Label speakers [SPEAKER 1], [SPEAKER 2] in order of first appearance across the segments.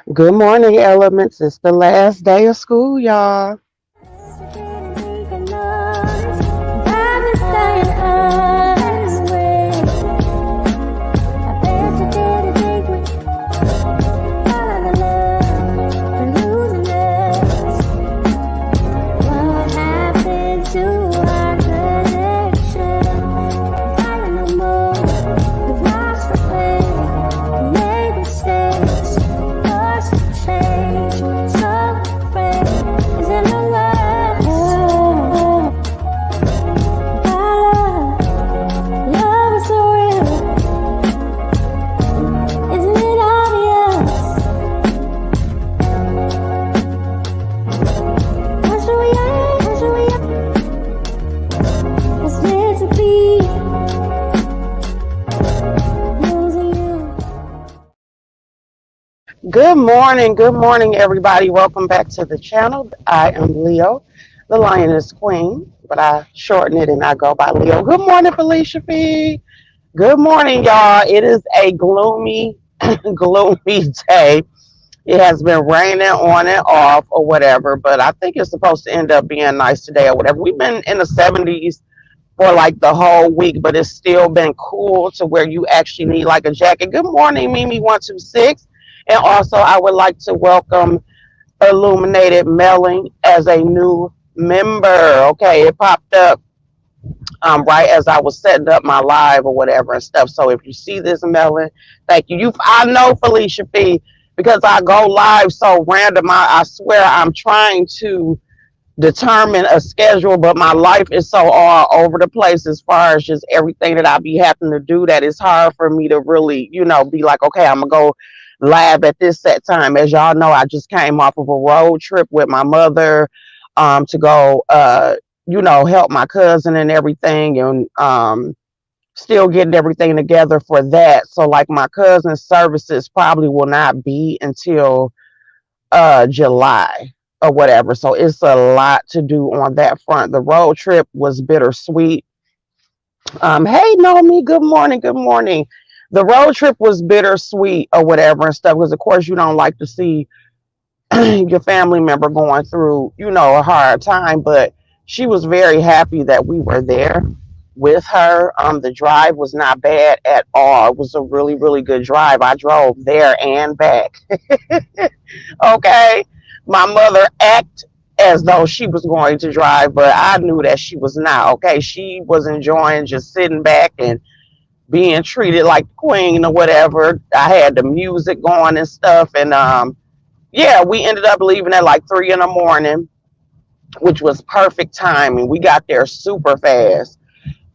[SPEAKER 1] Good morning, elements. It's the last day of school, y'all. Good morning, everybody. Welcome back to the channel. I am Leo, the Lioness Queen, but I shorten it and I go by Leo. Good morning, Felicia P. Good morning, y'all. It is a gloomy, gloomy day. It has been raining on and off or whatever, but I think it's supposed to end up being nice today or whatever. We've been in the 70s for like the whole week, but it's still been cool to where you actually need like a jacket. Good morning, Mimi126. And also, I would like to welcome Illuminated Melling as a new member. Okay, it popped up right as I was setting up my live or whatever and stuff. So if you see this, Melon, thank you. I know Felicia P because I go live so random. I swear I'm trying to determine a schedule, but my life is so all over the place as far as just everything that I be having to do that it's hard for me to really, be like, okay, I'm gonna go live at this set time. As y'all know, I just came off of a road trip with my mother to go help my cousin and everything and still getting everything together for that. So like my cousin's services probably will not be until July or whatever. So it's a lot to do on that front. The road trip was bittersweet. Hey Nomi, good morning, good morning. The road trip was bittersweet or whatever and stuff because of course you don't like to see your family member going through, a hard time, but she was very happy that we were there with her. The drive was not bad at all. It was a really, really good drive. I drove there and back. Okay. My mother acted as though she was going to drive, but I knew that she was not. Okay. She was enjoying just sitting back and being treated like the queen or whatever. I had the music going and stuff. And yeah, we ended up leaving at like 3 in the morning, which was perfect timing. We got there super fast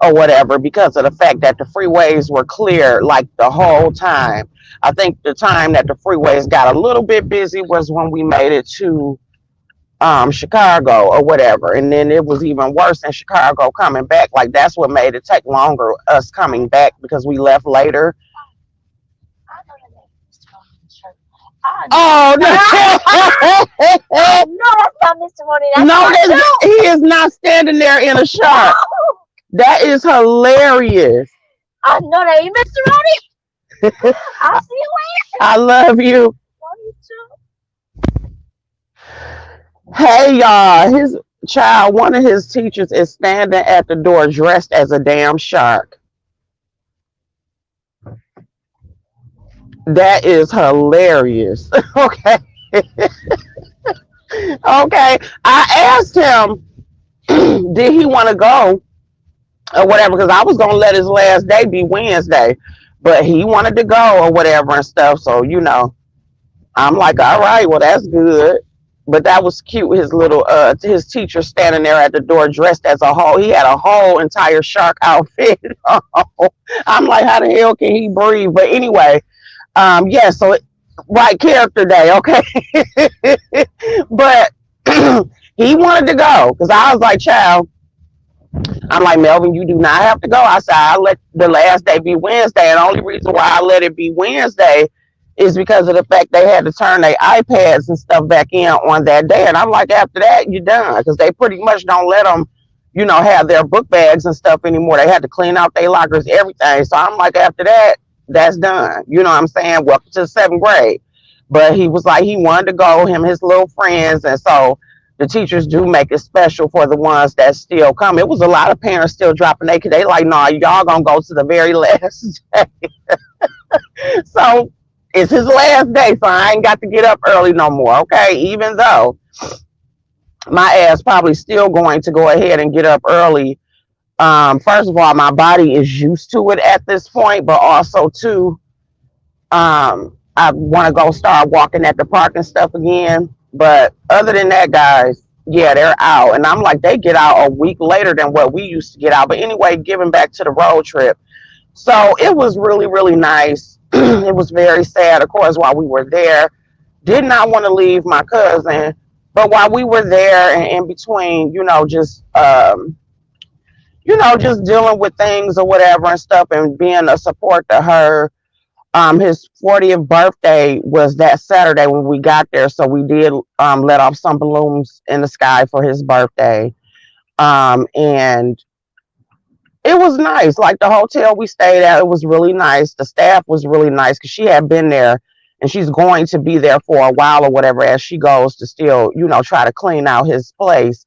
[SPEAKER 1] or whatever because of the fact that the freeways were clear like the whole time. I think the time that the freeways got a little bit busy was when we made it to Chicago or whatever. And then it was even worse in Chicago coming back. Like that's what made it take longer us coming back because we left later. Oh no!
[SPEAKER 2] No, that's not Mr. Money.
[SPEAKER 1] No, he is not standing there in a shirt. That is hilarious.
[SPEAKER 2] I know that you, Mr. Money. I'll see you later.
[SPEAKER 1] I love you.
[SPEAKER 2] Love you too.
[SPEAKER 1] Hey y'all, his child, one of his teachers is standing at the door dressed as a damn shark. That is hilarious. Okay. Okay. I asked him, did he want to go or whatever, because I was going to let his last day be Wednesday, but he wanted to go or whatever and stuff. So, I'm like, all right, well, that's good. But that was cute. His little, his teacher standing there at the door dressed as a whole. He had a whole entire shark outfit. I'm like, how the hell can he breathe? But anyway, yeah, so right, character day, okay. But he wanted to go because I was like, child, I'm like, Melvin, you do not have to go. I said, I let the last day be Wednesday. And the only reason why I let it be Wednesday is because of the fact they had to turn their iPads and stuff back in on that day. And I'm like, after that, you're done. Because they pretty much don't let them, have their book bags and stuff anymore. They had to clean out their lockers, everything. So I'm like, after that, that's done. You know what I'm saying? Welcome to the 7th grade. But he was like, he wanted to go, him, his little friends. And so the teachers do make it special for the ones that still come. It was a lot of parents still dropping their kids. They like, nah, y'all gonna go to the very last day. So it's his last day, so I ain't got to get up early no more, okay? Even though my ass probably still going to go ahead and get up early. First of all, my body is used to it at this point, but also too, I want to go start walking at the park and stuff again. But other than that, guys, yeah, they're out. And I'm like, they get out a week later than what we used to get out. But anyway, giving back to the road trip. So it was really, really nice. It was very sad, of course, while we were there. Did not want to leave my cousin. But while we were there and in between, just dealing with things or whatever and stuff and being a support to her, his 40th birthday was that Saturday when we got there, so we did let off some balloons in the sky for his birthday. And it was nice. Like the hotel we stayed at, it was really nice. The staff was really nice because she had been there and she's going to be there for a while or whatever as she goes to still, try to clean out his place.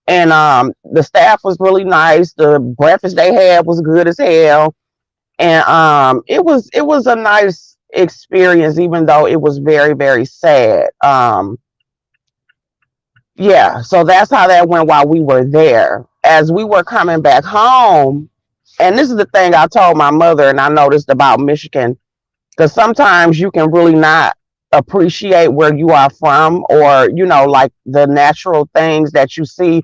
[SPEAKER 1] And the staff was really nice. The breakfast they had was good as hell. And it was a nice experience, even though it was very, very sad. Yeah, so that's how that went while we were there. As we were coming back home, and this is the thing I told my mother, and I noticed about Michigan, because sometimes you can really not appreciate where you are from, or like the natural things that you see.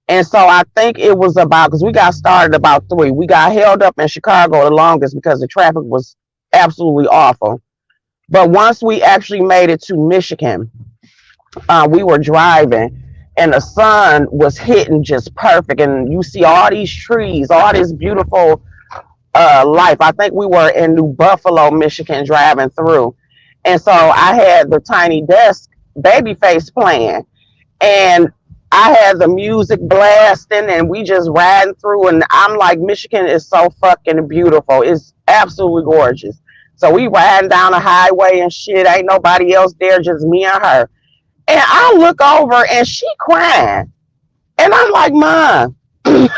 [SPEAKER 1] And so I think it was about, because we got started about 3. We got held up in Chicago the longest because the traffic was absolutely awful. But once we actually made it to Michigan, we were driving and the sun was hitting just perfect. And you see all these trees, all this beautiful life. I think we were in New Buffalo, Michigan, driving through. And so I had the Tiny Desk Babyface playing. And I had the music blasting and we just riding through, and I'm like, Michigan is so fucking beautiful. It's absolutely gorgeous. So we riding down the highway and shit. Ain't nobody else there, just me and her. And I look over and she crying. And I'm like, Mom, I'm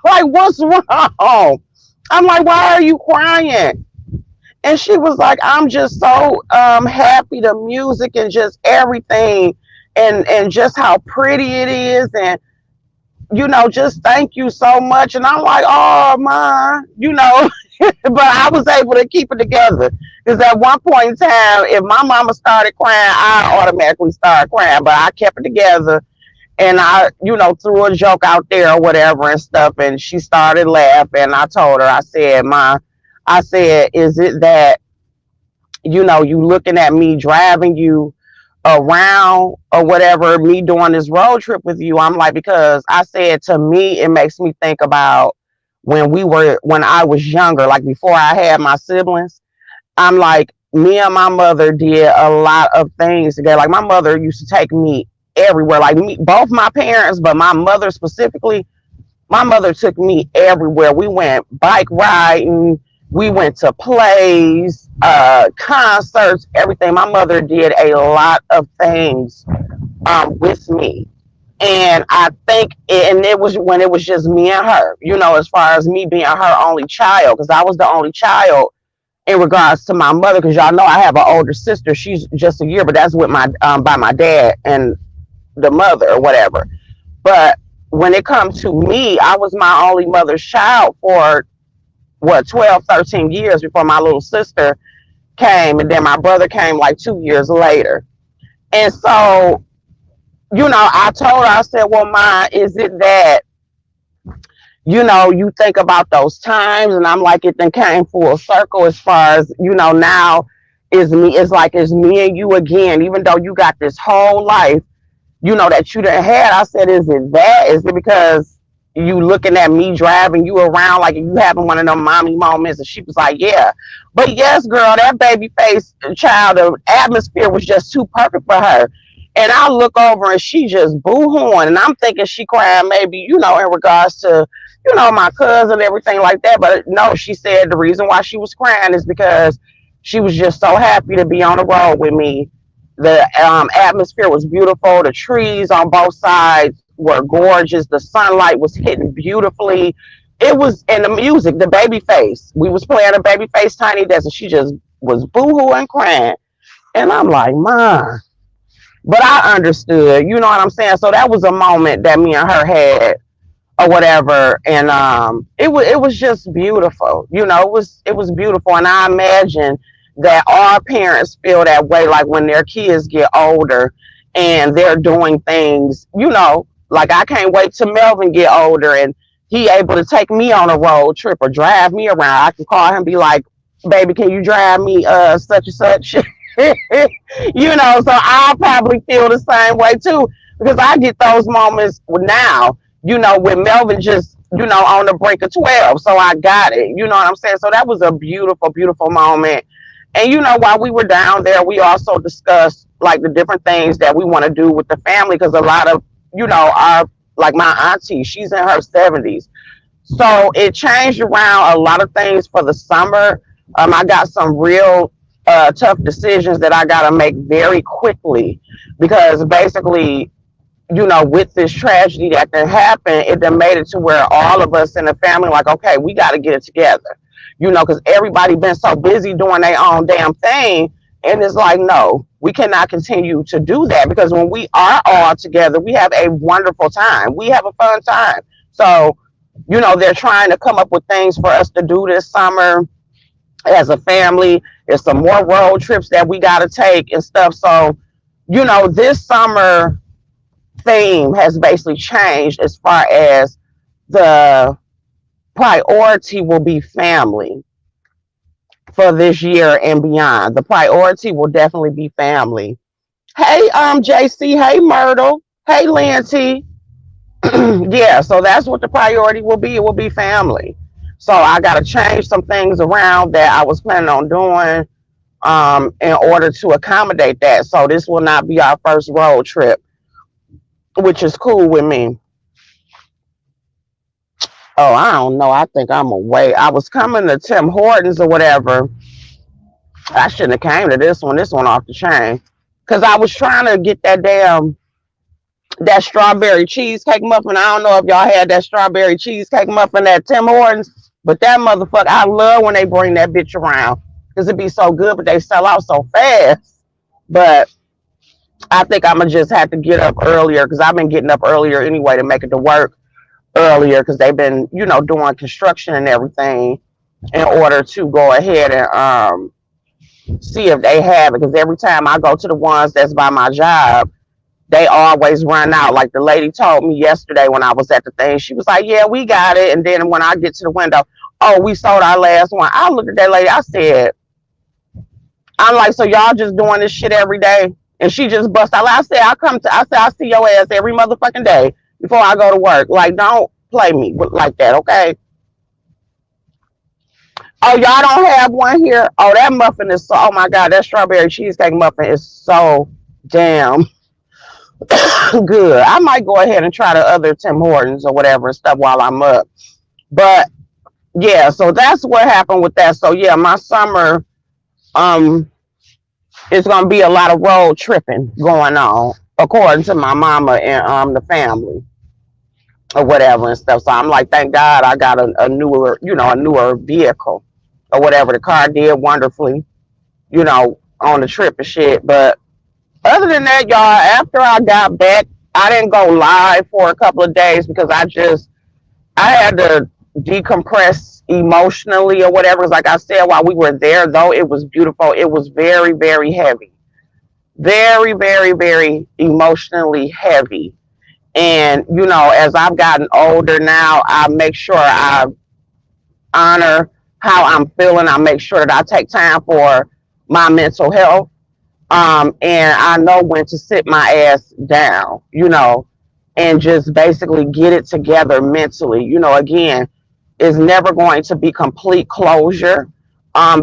[SPEAKER 1] like, what's wrong? I'm like, why are you crying? And she was like, I'm just so happy, the music and just everything. And just how pretty it is, and just thank you so much. And I'm like, oh my, but I was able to keep it together because at one point in time, if my mama started crying, I automatically started crying, but I kept it together. And I, threw a joke out there or whatever and stuff, and she started laughing. I told her, I said, is it that, you looking at me driving you around or whatever, me doing this road trip with you? I'm like, because I said, to me, it makes me think about when I was younger, like before I had my siblings. I'm like, me and my mother did a lot of things together. Like my mother used to take me everywhere, like me, both my parents, but my mother specifically, my mother took me everywhere. We went bike riding, we went to plays, concerts, everything. My mother did a lot of things with me. And I think, and it was when it was just me and her, as far as me being her only child, because I was the only child in regards to my mother, because y'all know I have an older sister. She's just a year, but that's with my by my dad and the mother or whatever. But when it comes to me, I was my only mother's child for 12, 13 years before my little sister came, and then my brother came like 2 years later. And so, I told her, I said, well, Ma, is it that, you think about those times? And I'm like, it then came full circle as far as, now it's me and you again, even though you got this whole life, that you done had. I said, is it that? Is it because you looking at me driving you around like you having one of them mommy moments? And she was like, yeah. But yes, girl, that baby face child, the atmosphere was just too perfect for her. And I look over and she just boo-hooing. And I'm thinking she crying maybe, in regards to, my cousin and everything like that. But no, she said the reason why she was crying is because She was just so happy to be on the road with me. The atmosphere was beautiful. The trees on both sides were gorgeous. The sunlight was hitting beautifully. It was, and the music, the baby face. We was playing a baby face Tiny Desk, and she just was boohooing, crying. And I'm like, Mom. But I understood, you know what I'm saying? So that was a moment that me and her had or whatever. And it was just beautiful. You know, it was beautiful. And I imagine that our parents feel that way, like when their kids get older and they're doing things, you know, like I can't wait till Melvin get older and he able to take me on a road trip or drive me around. I can call him and be like, baby, can you drive me such and such? You know, so I probably feel the same way too, because I get those moments now, you know, with Melvin just, you know, on the break of 12. So I got it. You know what I'm saying? So that was a beautiful, beautiful moment. And, you know, while we were down there, we also discussed like the different things that we want to do with the family, because a lot of, you know, our, like my auntie, she's in her 70s. So it changed around a lot of things for the summer. I got some real tough decisions that I got to make very quickly, because basically, you know, with this tragedy that can happen, it done made it to where all of us in the family, like, okay, we got to get it together, you know, because everybody been so busy doing their own damn thing. And it's like, no, we cannot continue to do that, because when we are all together, we have a wonderful time. We have a fun time. So, you know, they're trying to come up with things for us to do this summer as a family. There's some more road trips that we got to take and stuff. So, you know, this summer theme has basically changed as far as the priority will be family for this year and beyond. The priority will definitely be family. Hey, JC. Hey, Myrtle. Hey, Lanty. Yeah, so that's what the priority will be. It will be family. So I got to change some things around that I was planning on doing in order to accommodate that. So this will not be our first road trip, which is cool with me. Oh, I don't know. I think I'm away. I was coming to Tim Hortons or whatever. I shouldn't have came to this one. This one off the chain. Because I was trying to get that strawberry cheesecake muffin. I don't know if y'all had that strawberry cheesecake muffin at Tim Hortons, but that motherfucker, I love when they bring that bitch around, because it be so good, but they sell out so fast. But I think I'm going to just have to get up earlier, because I've been getting up earlier anyway to make it to work earlier, because they've been, you know, doing construction and everything in order to go ahead and see if they have it. Because every time I go to the ones that's by my job, they always run out. Like the lady told me yesterday when I was at the thing, she was like, yeah, we got it. And then when I get to the window, oh, we sold our last one. I looked at that lady, I said, I'm like, so y'all just doing this shit every day? And she just bust out. I said, I see your ass every motherfucking day before I go to work. Like, don't play me like that, okay? Oh, y'all don't have one here? Oh, that muffin is so, oh my God, that strawberry cheesecake muffin is so damn good. I might go ahead and try the other Tim Hortons or whatever and stuff while I'm up. But yeah, so that's what happened with that. So yeah, my summer, it's gonna be a lot of road tripping going on, according to my mama and the family or whatever and stuff. So I'm like, thank God I got a newer, you know, a newer vehicle or whatever. The car did wonderfully, you know, on the trip and shit. But other than that, y'all, after I got back, I didn't go live for a couple of days, because I had to decompress emotionally or whatever. 'Cause like I said, while we were there, though it was beautiful, it was very, very heavy. Very, very, very emotionally heavy. And, you know, as I've gotten older now, I make sure I honor how I'm feeling. I make sure that I take time for my mental health. And I know when to sit my ass down, you know, and just basically get it together mentally. You know, again, it's never going to be complete closure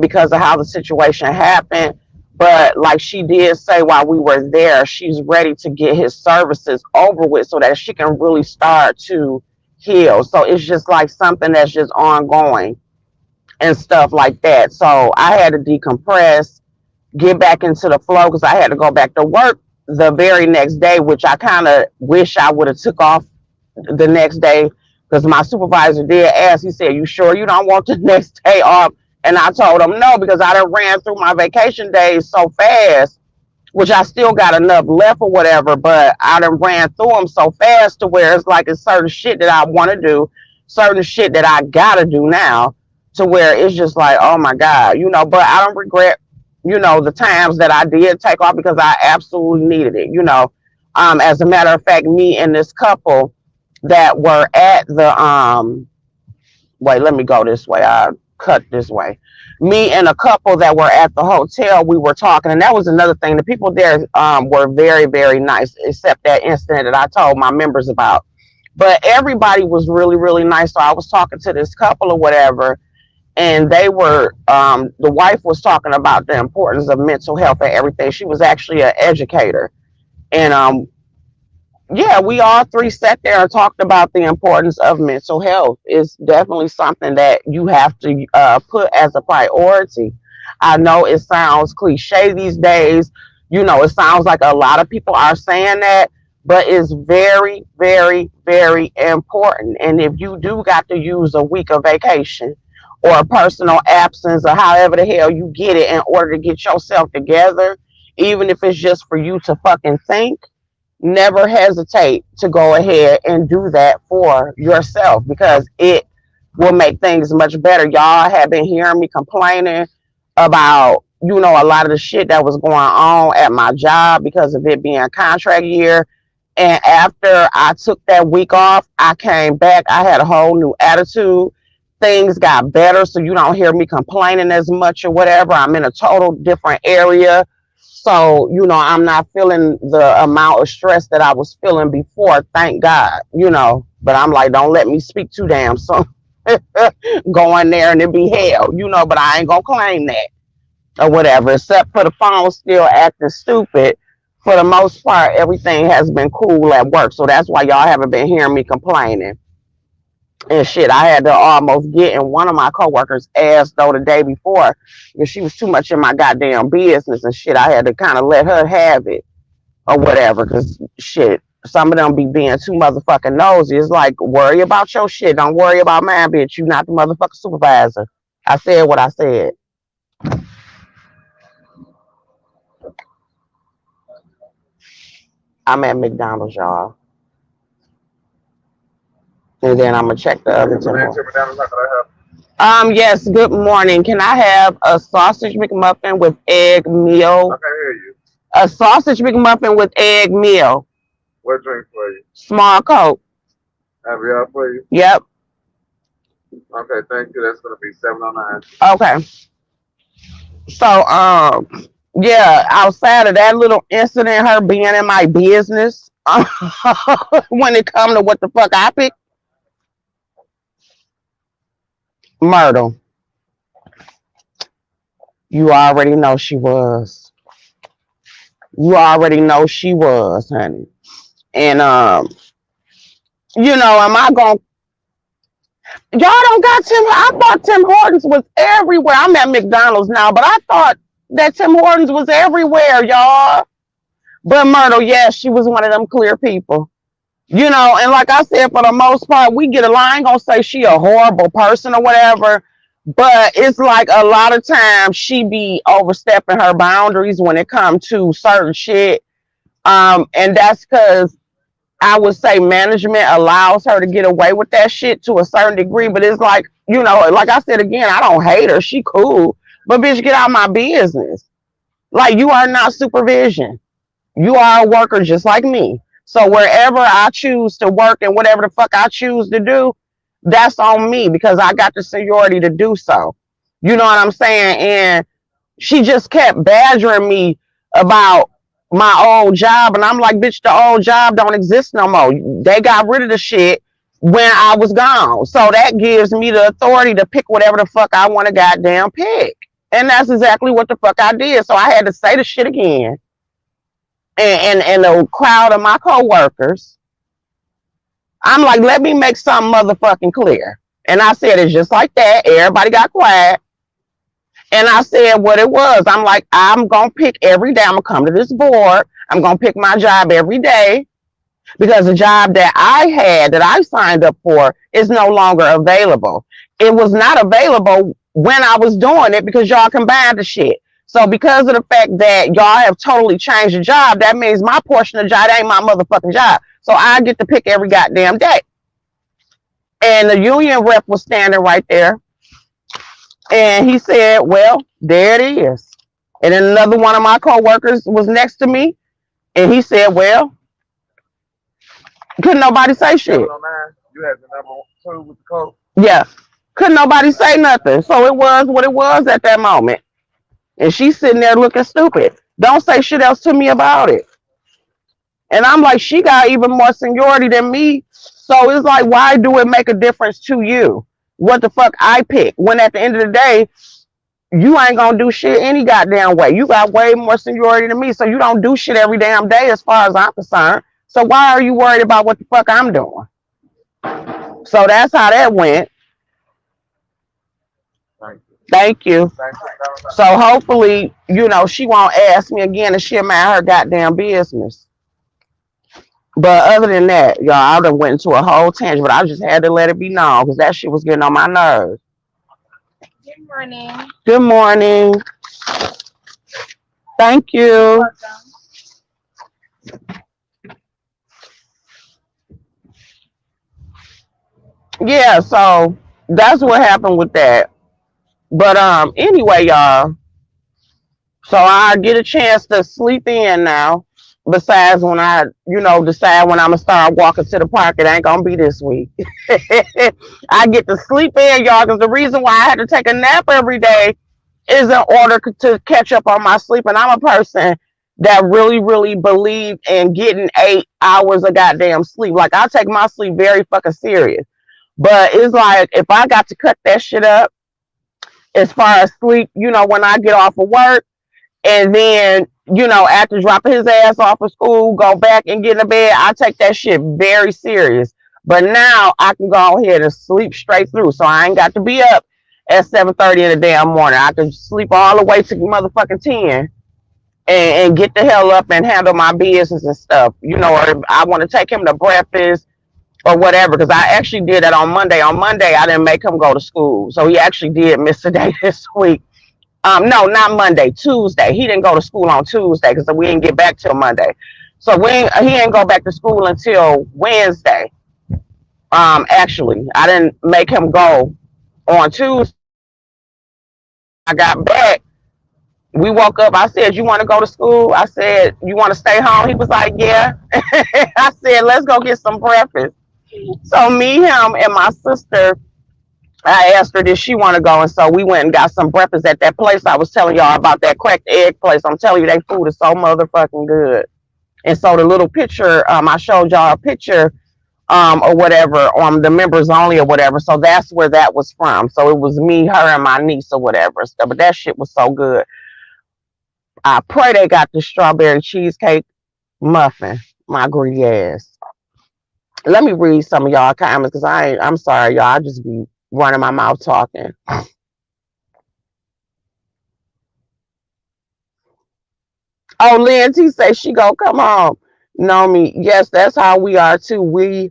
[SPEAKER 1] because of how the situation happened. But like she did say while we were there, she's ready to get his services over with so that she can really start to heal. So it's just like something that's just ongoing. and stuff like that. So I had to decompress, get back into the flow because I had to go back to work the very next day, which I kind of wish I would have took off the next day because my supervisor did ask. He said, "You sure you don't want the next day off?" And I told him no because I done ran through my vacation days so fast, which I still got enough left or whatever, but I done ran through them so fast to where it's like it's certain shit that I want to do, certain shit that I gotta do now, to where it's just like, oh my God, but I don't regret, the times that I did take off because I absolutely needed it. As a matter of fact, me and this couple that were at the, wait, let me go this way. I cut this way. Me and a couple that were at the hotel, we were talking, and that was another thing. The people there were very, very nice, except that incident that I told my members about. But everybody was really, really nice. So I was talking to this couple or whatever, and they were, the wife was talking about the importance of mental health and everything. She was actually an educator. And yeah, we all three sat there and talked about the importance of mental health. It's definitely something that you have to put as a priority. I know it sounds cliche these days. It sounds like a lot of people are saying that, but it's very, very, very important. And if you do got to use a week of vacation or a personal absence or however the hell you get it in order to get yourself together, even if it's just for you to fucking think, never hesitate to go ahead and do that for yourself because it will make things much better. Y'all have been hearing me complaining about, a lot of the shit that was going on at my job because of it being a contract year. And after I took that week off, I came back. I had a whole new attitude. Things got better, so you don't hear me complaining as much or whatever. I'm in a total different area. So, I'm not feeling the amount of stress that I was feeling before, thank God, But I'm like, don't let me speak too damn soon. Go in there and it be hell, but I ain't gonna claim that or whatever, except for the phone still acting stupid. For the most part, everything has been cool at work. So that's why y'all haven't been hearing me complaining. And shit, I had to almost get in one of my coworkers' ass though the day before because she was too much in my goddamn business and shit. I had to kind of let her have it or whatever because shit, some of them be being too motherfucking nosy. It's like, worry about your shit. Don't worry about mine, bitch. You not the motherfucking supervisor. I said what I said. I'm at McDonald's, y'all. And then I'm gonna check the other two. Yes, good morning. Can I have a sausage McMuffin with egg meal?
[SPEAKER 3] I can hear you.
[SPEAKER 1] A sausage McMuffin with egg meal.
[SPEAKER 3] What drink for you?
[SPEAKER 1] Small Coke.
[SPEAKER 3] Have you out for you?
[SPEAKER 1] Yep.
[SPEAKER 3] Okay, thank you. That's gonna be $7.09.
[SPEAKER 1] Okay. So, yeah, outside of that little incident, her being in my business, when it come to what the fuck I picked, Myrtle. You already know she was. You already know she was, honey. And am I gonna? Y'all don't got Tim. I thought Tim Hortons was everywhere. I'm at McDonald's now, but I thought that Tim Hortons was everywhere, y'all. But Myrtle, yes, she was one of them clear people. And like I said, for the most part, we get along. I ain't gonna say she a horrible person or whatever, but it's like a lot of times she be overstepping her boundaries when it comes to certain shit. And that's because I would say management allows her to get away with that shit to a certain degree. But it's like, like I said again, I don't hate her. She cool. But bitch, get out of my business. Like, you are not supervision. You are a worker just like me. So wherever I choose to work and whatever the fuck I choose to do, that's on me because I got the seniority to do so. You know what I'm saying? And she just kept badgering me about my old job. And I'm like, bitch, the old job don't exist no more. They got rid of the shit when I was gone. So that gives me the authority to pick whatever the fuck I want to goddamn pick. And that's exactly what the fuck I did. So I had to say the shit again. And the crowd of my coworkers, I'm like, let me make something motherfucking clear. And I said it just like that. Everybody got quiet. And I said what it was. I'm like, I'm going to pick every day. I'm going to come to this board. I'm going to pick my job every day because the job that I had, that I signed up for, is no longer available. It was not available when I was doing it because y'all combined the shit. So because of the fact that y'all have totally changed the job, that means my portion of the job ain't my motherfucking job. So I get to pick every goddamn day. And the union rep was standing right there. And he said, well, there it is. And then another one of my coworkers was next to me. And he said, well, couldn't nobody say shit.
[SPEAKER 3] 709, you had the number 2 with the code?
[SPEAKER 1] Yeah. Couldn't nobody say nothing. So it was what it was at that moment. And she's sitting there looking stupid. Don't say shit else to me about it. And I'm like, she got even more seniority than me. So it's like, why do it make a difference to you? What the fuck I pick? When at the end of the day, you ain't gonna do shit any goddamn way. You got way more seniority than me. So you don't do shit every damn day as far as I'm concerned. So why are you worried about what the fuck I'm doing? So that's how that went.
[SPEAKER 3] Thank you.
[SPEAKER 1] Thank you.
[SPEAKER 3] Thank you.
[SPEAKER 1] So hopefully, you know, she won't ask me again and she'll mind her goddamn business. But other than that, y'all, I done went into a whole tangent, but I just had to let it be known because that shit was getting on my nerves.
[SPEAKER 2] Good morning.
[SPEAKER 1] Good morning. Thank you.
[SPEAKER 2] Welcome.
[SPEAKER 1] Yeah, so that's what happened with that. But anyway, y'all. So I get a chance to sleep in now. Besides when I, you know, decide when I'm gonna start walking to the park, it ain't gonna be this week. I get to sleep in, y'all, because the reason why I had to take a nap every day is in order to catch up on my sleep. And I'm a person that really, really believe in getting 8 hours of goddamn sleep. Like I take my sleep very fucking serious. But it's like if I got to cut that shit up as far as sleep, you know, when I get off of work and then, you know, after dropping his ass off of school, go back and get in the bed, I take that shit very serious. But now I can go ahead and sleep straight through. So I ain't got to be up at 7:30 in the damn morning. I can sleep all the way to motherfucking 10 and get the hell up and handle my business and stuff. You know, or if I want to take him to breakfast or whatever, because I actually did that on Monday. On Monday, I didn't make him go to school. So he actually did miss a day this week. No, not Monday, Tuesday. He didn't go to school on Tuesday because we didn't get back till Monday. So he didn't go back to school until Wednesday. Actually, I didn't make him go on Tuesday. I got back. We woke up. I said, you want to go to school? I said, you want to stay home? He was like, yeah. I said, let's go get some breakfast. So me, him, and my sister, I asked her, did she want to go? And so we went and got some breakfast at that place I was telling y'all about, that cracked egg place. I'm telling you, their food is so motherfucking good. And so the little picture, I showed y'all a picture or whatever on the members only or whatever. So that's where that was from. So it was me, her, and my niece or whatever. But that shit was so good. I pray they got the strawberry cheesecake muffin, my greedy ass. Let me read some of y'all comments because I'm sorry, y'all. I just be running my mouth talking. Oh, Lynn T says she go come home. Nomi, yes, that's how we are too. We're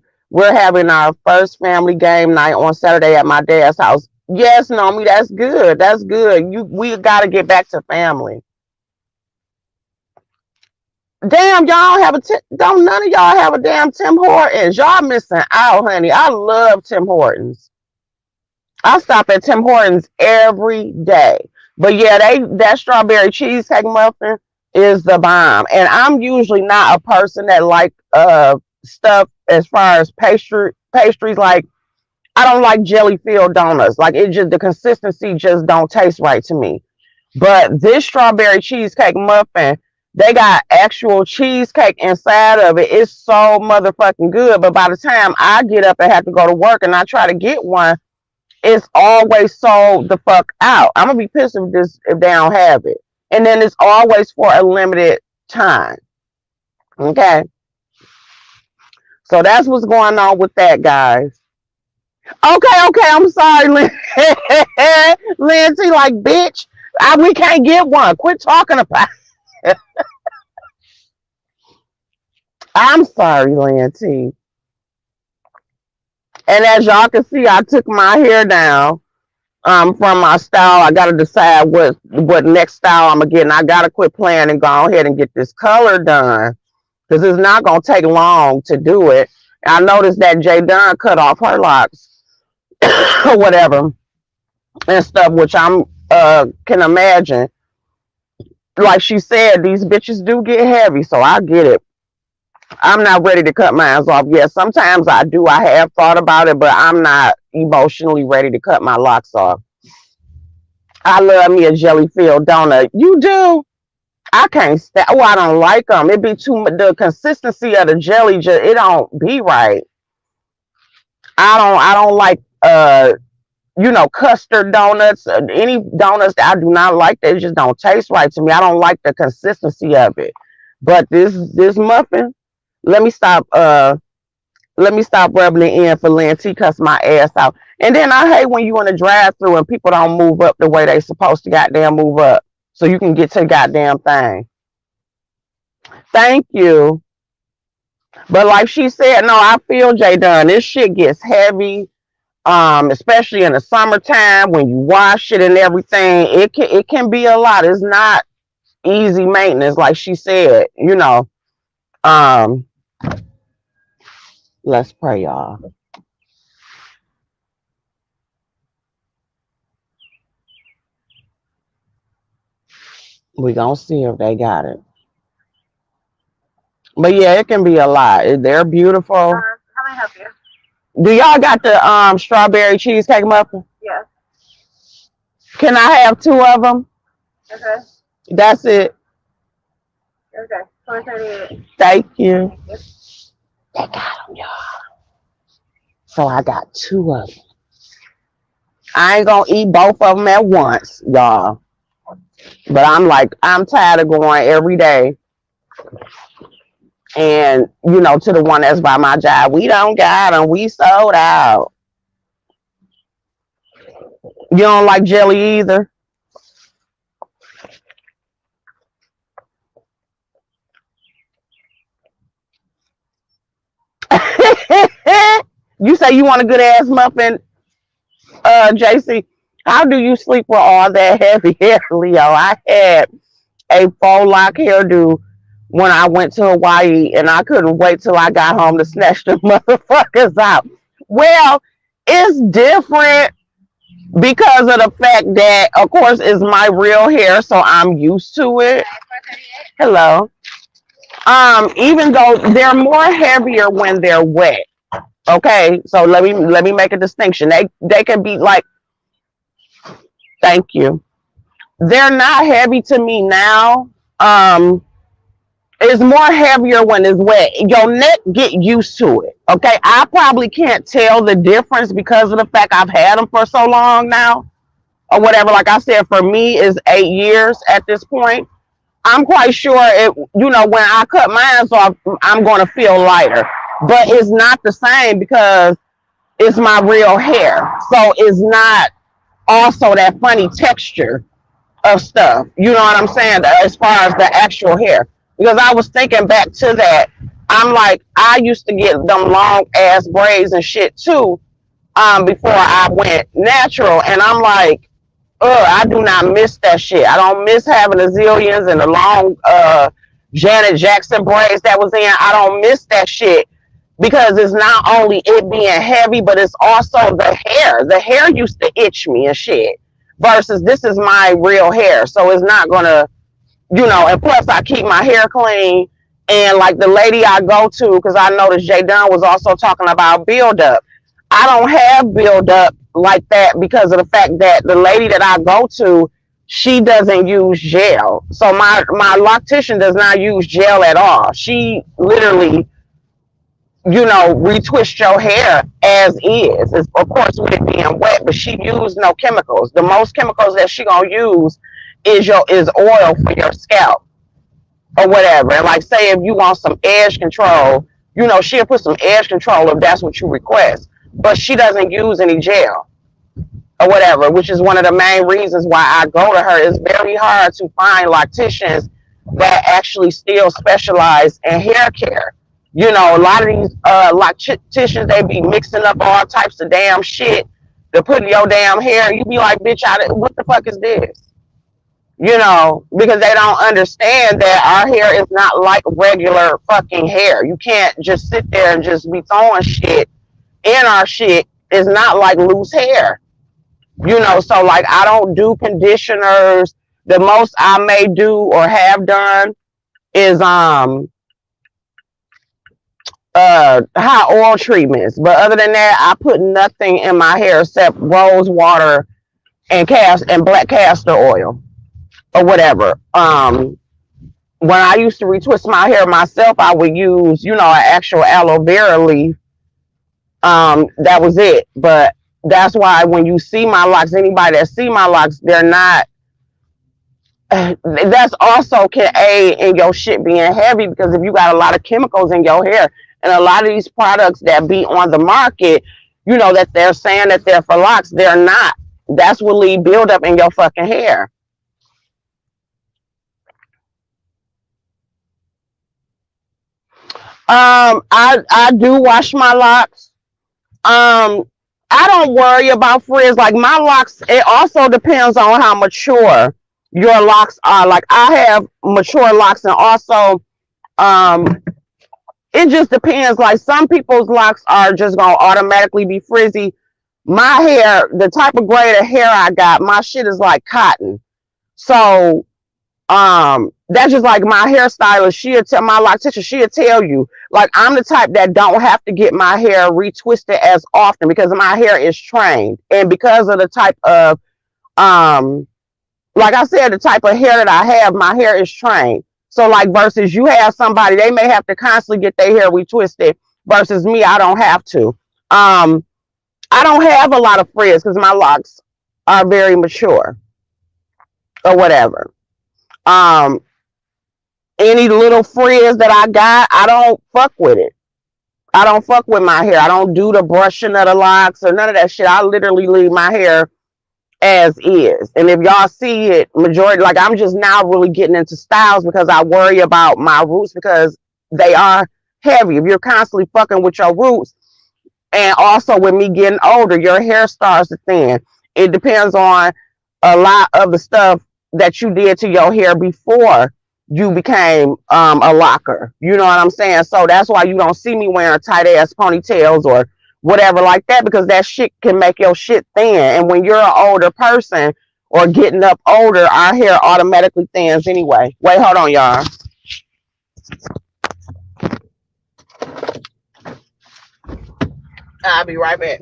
[SPEAKER 1] having our first family game night on Saturday at my dad's house. Yes, Nomi, that's good. That's good. We gotta get back to family. Damn, y'all have don't none of y'all have a damn Tim Hortons. Y'all missing out, honey. I love Tim Hortons. I stop at Tim Hortons every day. But yeah, that strawberry cheesecake muffin is the bomb. And I'm usually not a person that like stuff as far as pastries. Like I don't like jelly filled donuts. Like the consistency just don't taste right to me. But this strawberry cheesecake muffin, they got actual cheesecake inside of it. It's so motherfucking good. But by the time I get up and have to go to work and I try to get one, it's always sold the fuck out. I'm gonna be pissed if they don't have it. And then it's always for a limited time. Okay. So that's what's going on with that, guys. Okay, I'm sorry, Lindsay, like, bitch. We can't get one. Quit talking about it. I'm sorry, Lanty. And as y'all can see, I took my hair down from my style. I gotta decide what next style I'm gonna get, and I gotta quit playing and go ahead and get this color done because it's not gonna take long to do it. I noticed that Jay Dunn cut off her locks or whatever and stuff, which I'm can imagine. Like she said, these bitches do get heavy, so I get it. I'm not ready to cut mine off yet. Sometimes I do. I have thought about it, but I'm not emotionally ready to cut my locks off. I love me a jelly filled donut. You do? I can't stand. Oh, I don't like them. It be too much. The consistency of the jelly, just it don't be right. I don't like custard donuts. Any donuts that I do not like, they just don't taste right to me. I don't like the consistency of it. But this muffin, let me stop rubbing it in for Lanty cuss my ass out. And then I hate when you in a drive through and people don't move up the way they supposed to goddamn move up so you can get to the goddamn thing. Thank you. But like she said, no, I feel Jay Dunn. This shit gets heavy. Especially in the summertime when you wash it and everything. It can be a lot. It's not easy maintenance, like she said, let's pray, y'all. We gonna see if they got it. But yeah, it can be a lot. They're beautiful.
[SPEAKER 2] How may I help you?
[SPEAKER 1] Do y'all got the strawberry cheesecake muffin?
[SPEAKER 2] Yes.
[SPEAKER 1] Can I have 2 of them?
[SPEAKER 2] Okay.
[SPEAKER 1] That's it.
[SPEAKER 2] Okay. 438.
[SPEAKER 1] Thank you. They got them, y'all. So I got 2 of them. I ain't gonna eat both of them at once, y'all. But I'm tired of going every day. And, to the one that's by my job, we don't got them. We sold out. You don't like jelly either? You say you want a good ass muffin, JC? How do you sleep with all that heavy hair, Leo? I had a faux lock hairdo when I went to Hawaii, and I couldn't wait till I got home to snatch the motherfuckers out. Well, it's different because of the fact that, of course, it's my real hair, so I'm used to it. Hello. Even though they're more heavier when they're wet. Okay, so let me make a distinction. They can be like, thank you. They're not heavy to me now. It's more heavier when it's wet. Your neck get used to it. Okay, I probably can't tell the difference because of the fact I've had them for so long now, or whatever. Like I said, for me, is 8 years at this point. I'm quite sure when I cut mine off, I'm going to feel lighter. But it's not the same because it's my real hair. So it's not also that funny texture of stuff. You know what I'm saying? As far as the actual hair. Because I was thinking back to that. I'm like, I used to get them long ass braids and shit too before I went natural. And I'm like, I do not miss that shit. I don't miss having the zillions and the long Janet Jackson braids that was in. I don't miss that shit because it's not only it being heavy, but it's also the hair. The hair used to itch me and shit versus this is my real hair. So it's not going to, and plus I keep my hair clean. And like the lady I go to, because I noticed Jay Dunn was also talking about buildup. I don't have buildup like that because of the fact that the lady that I go to, she doesn't use gel. So my loctician does not use gel at all. She literally, retwist your hair as is. It's, of course, with it being wet, but she used no chemicals. The most chemicals that she gonna use is oil for your scalp or whatever. And like say if you want some edge control, she'll put some edge control if that's what you request. But she doesn't use any gel. or whatever, which is one of the main reasons why I go to her. It's very hard to find locticians that actually still specialize in hair care. You know, a lot of these locticians, they be mixing up all types of damn shit to put in your damn hair. And you be like, bitch, what the fuck is this? You know, because they don't understand that our hair is not like regular fucking hair. You can't just sit there and just be throwing shit in our shit. It's not like loose hair. You know, so like I don't do conditioners. The most I may do or have done is hot oil treatments. But other than that, I put nothing in my hair except rose water and black castor oil or whatever. When I used to retwist my hair myself, I would use, you know, an actual aloe vera leaf. That was it. But that's why when you see my locks, anybody that see my locks, they're not. That's also can aid in your shit being heavy, because if you got a lot of chemicals in your hair, and a lot of these products that be on the market, you know, that they're saying that they're for locks, they're not. That's what lead buildup in your fucking hair. I do wash my locks. Um, I don't worry about frizz. Like my locks, it also depends on how mature your locks are. Like I have mature locks, and also um it just depends. Like some people's locks are just gonna automatically be frizzy. My hair, the type of grade of hair I got, my shit is like cotton. So that's just like my hairstylist. She'll tell my loctician, she'll tell you. Like I'm the type that don't have to get my hair retwisted as often because my hair is trained. And because of the type of um like I said, the type of hair that I have, my hair is trained. So like versus you have somebody, they may have to constantly get their hair retwisted, versus me, I don't have to. I don't have a lot of frizz because my locks are very mature or whatever. Um, any little frizz that I got, I don't fuck with it. I don't fuck with my hair. I don't do the brushing of the locks or none of that shit. I literally leave my hair as is. And if y'all see it, majority, like I'm just now really getting into styles because I worry about my roots because they are heavy. If you're constantly fucking with your roots, and also with me getting older, your hair starts to thin. It depends on a lot of the stuff that you did to your hair before you became a locker. You know what I'm saying? So that's why you don't see me wearing tight ass ponytails or whatever like that, because that shit can make your shit thin. And when you're an older person or getting up older, our hair automatically thins anyway. Wait, hold on, y'all. I'll be right back.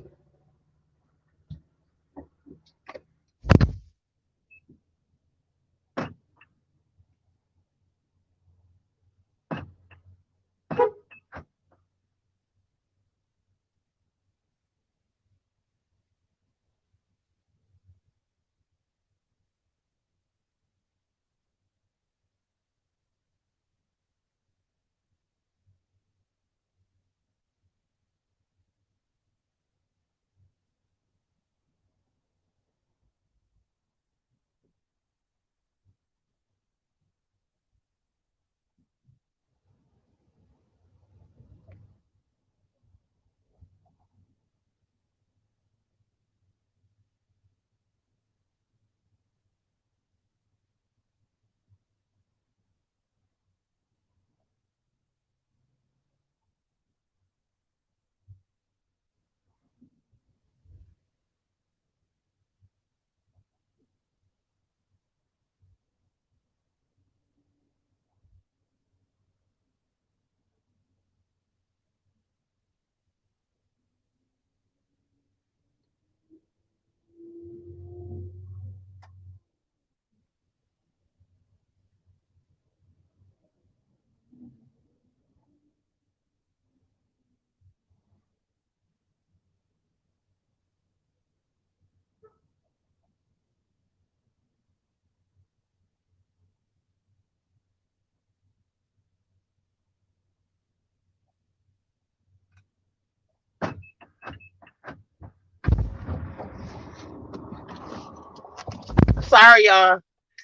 [SPEAKER 1] sorry, y'all.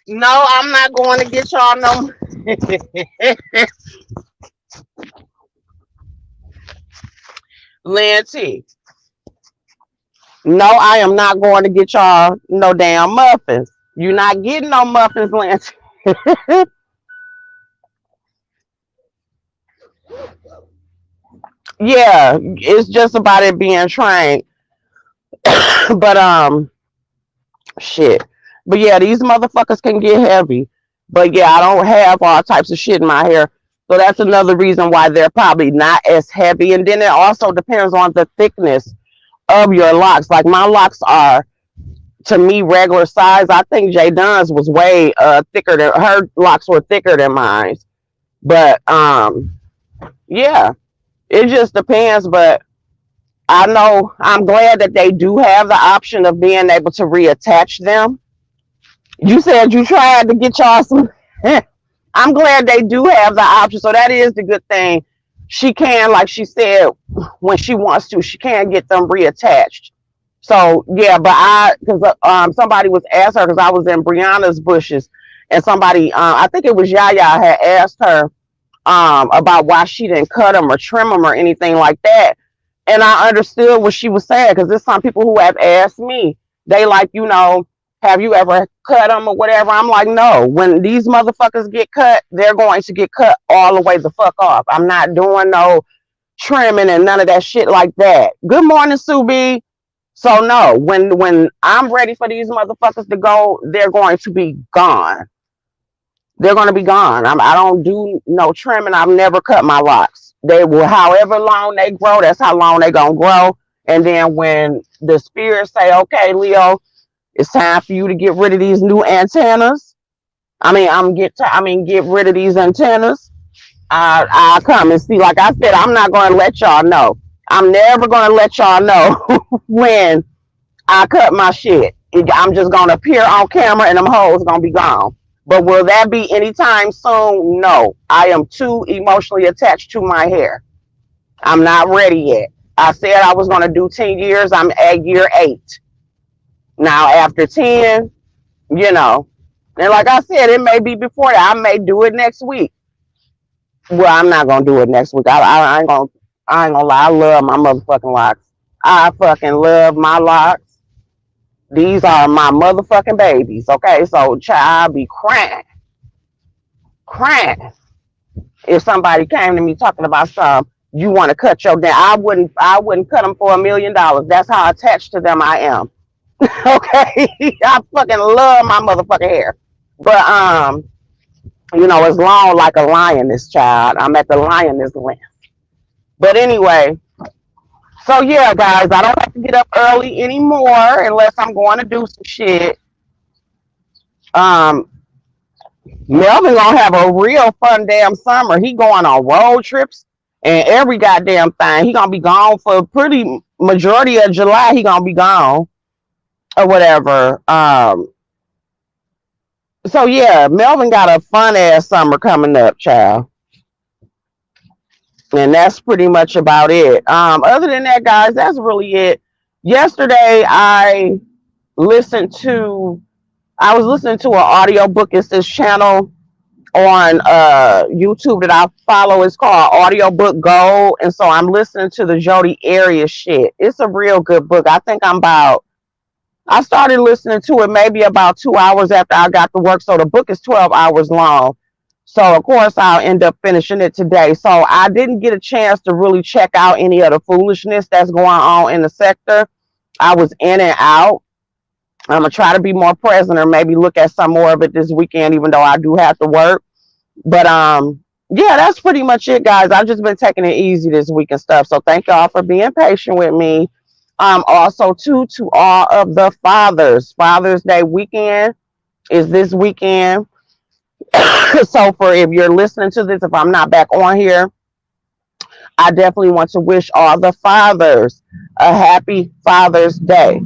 [SPEAKER 1] No, I'm not going to get y'all no. Lanty. No, I am not going to get y'all no damn muffins. You're not getting no muffins, Lanty. Yeah, it's just about it being trained. But shit. But yeah, these motherfuckers can get heavy. But yeah, I don't have all types of shit in my hair. So that's another reason why they're probably not as heavy. And then it also depends on the thickness of your locks. Like my locks are to me regular size. I think Jay Dunn's was way thicker than her locks were thicker than mine. But yeah, it just depends. But I know I'm glad that they do have the option of being able to reattach them. You said you tried to get y'all some. I'm glad they do have the option. So that is the good thing. She can, like she said, when she wants to, she can get them reattached. So yeah, but because somebody was asked her, because I was in Brianna's bushes, and somebody, I think it was Yaya, had asked her about why she didn't cut them or trim them or anything like that. And I understood what she was saying, because there's some people who have asked me, they like, have you ever cut them or whatever? I'm like, no. When these motherfuckers get cut, they're going to get cut all the way the fuck off. I'm not doing no trimming and none of that shit like that. Good morning, Sue B. So no, when I'm ready for these motherfuckers to go, they're going to be gone. They're going to be gone. I don't do no trimming. I've never cut my locks. They will, however long they grow, that's how long they going to grow. And then when the spirits say, okay, Leo, it's time for you to get rid of these new antennas. Get rid of these antennas. I'll come and see. Like I said, I'm not going to let y'all know. I'm never going to let y'all know when I cut my shit. I'm just going to appear on camera and them hoes going to be gone. But will that be anytime soon? No. I am too emotionally attached to my hair. I'm not ready yet. I said I was going to do 10 years. I'm at year 8. Now, after 10, and like I said, it may be before that. I may do it next week. Well, I'm not going to do it next week. I ain't going to lie. I love my motherfucking locks. I fucking love my locks. These are my motherfucking babies, okay? So, child, be crying if somebody came to me talking about something. You want to cut your damn? I wouldn't cut them for $1 million. That's how attached to them I am. Okay, I fucking love my motherfucking hair, but it's long like a lioness, child. I'm at the lioness length. But anyway, so yeah, guys, I don't have to get up early anymore unless I'm going to do some shit. Melvin gonna have a real fun damn summer. He going on road trips and every goddamn thing. He gonna be gone for pretty majority of July. He gonna be gone or whatever. So yeah, Melvin got a fun ass summer coming up, child. And that's pretty much about it. Other than that, guys, that's really it. Yesterday I was listening to an audio book. It's this channel on YouTube that I follow. It's called Audiobook Gold. And so I'm listening to the Jodi Arias shit. It's a real good book. I think I started listening to it maybe about 2 hours after I got to work. So the book is 12 hours long. So of course I'll end up finishing it today. So I didn't get a chance to really check out any of the foolishness that's going on in the sector. I was in and out. I'm going to try to be more present or maybe look at some more of it this weekend, even though I do have to work. But yeah, that's pretty much it, guys. I've just been taking it easy this week and stuff. So thank y'all for being patient with me. Also, too, to all of the fathers, Father's Day weekend is this weekend. So if you're listening to this, if I'm not back on here, I definitely want to wish all the fathers a happy Father's Day.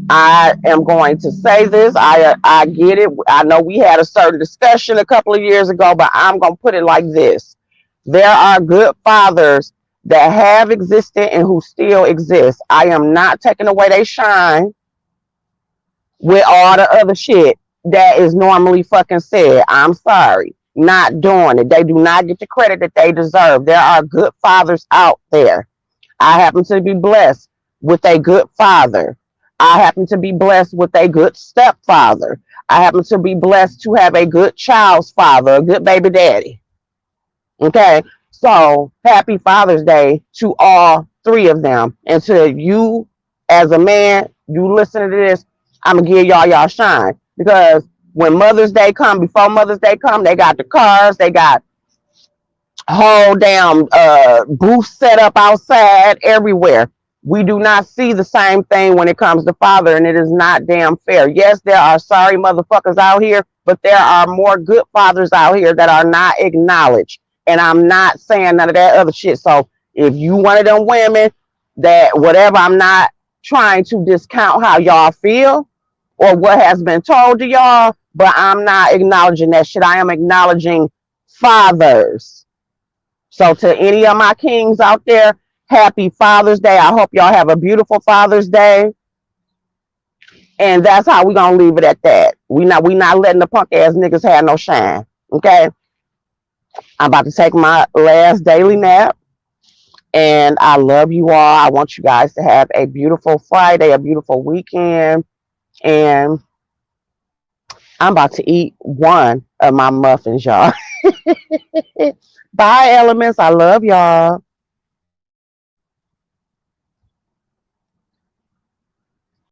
[SPEAKER 1] I am going to say this. I get it. I know we had a certain discussion a couple of years ago, but I'm going to put it like this. There are good fathers that have existed and who still exist. I am not taking away their shine. with all the other shit that is normally fucking said. I'm sorry. Not doing it. They do not get the credit that they deserve. There are good fathers out there. I happen to be blessed with a good father. I happen to be blessed with a good stepfather. I happen to be blessed to have a good child's father, a good baby daddy. Okay. So happy Father's Day to all three of them. And to you as a man, you listen to this, I'm gonna give y'all shine. Because when Mother's Day come, before Mother's Day come, they got the cars, they got whole damn booth set up outside everywhere. We do not see the same thing when it comes to father, and it is not damn fair. Yes, there are sorry motherfuckers out here, but there are more good fathers out here that are not acknowledged. And I'm not saying none of that other shit. So if you one of them women that whatever, I'm not trying to discount how y'all feel or what has been told to y'all, but I'm not acknowledging that shit. I am acknowledging fathers. So to any of my kings out there, happy Father's Day. I hope y'all have a beautiful Father's Day. And that's how we gonna leave it at that. We not letting the punk ass niggas have no shine. Okay. I'm about to take my last daily nap. And I love you all. I want you guys to have a beautiful Friday, a beautiful weekend. And I'm about to eat one of my muffins, y'all. Bye, elements. I love y'all.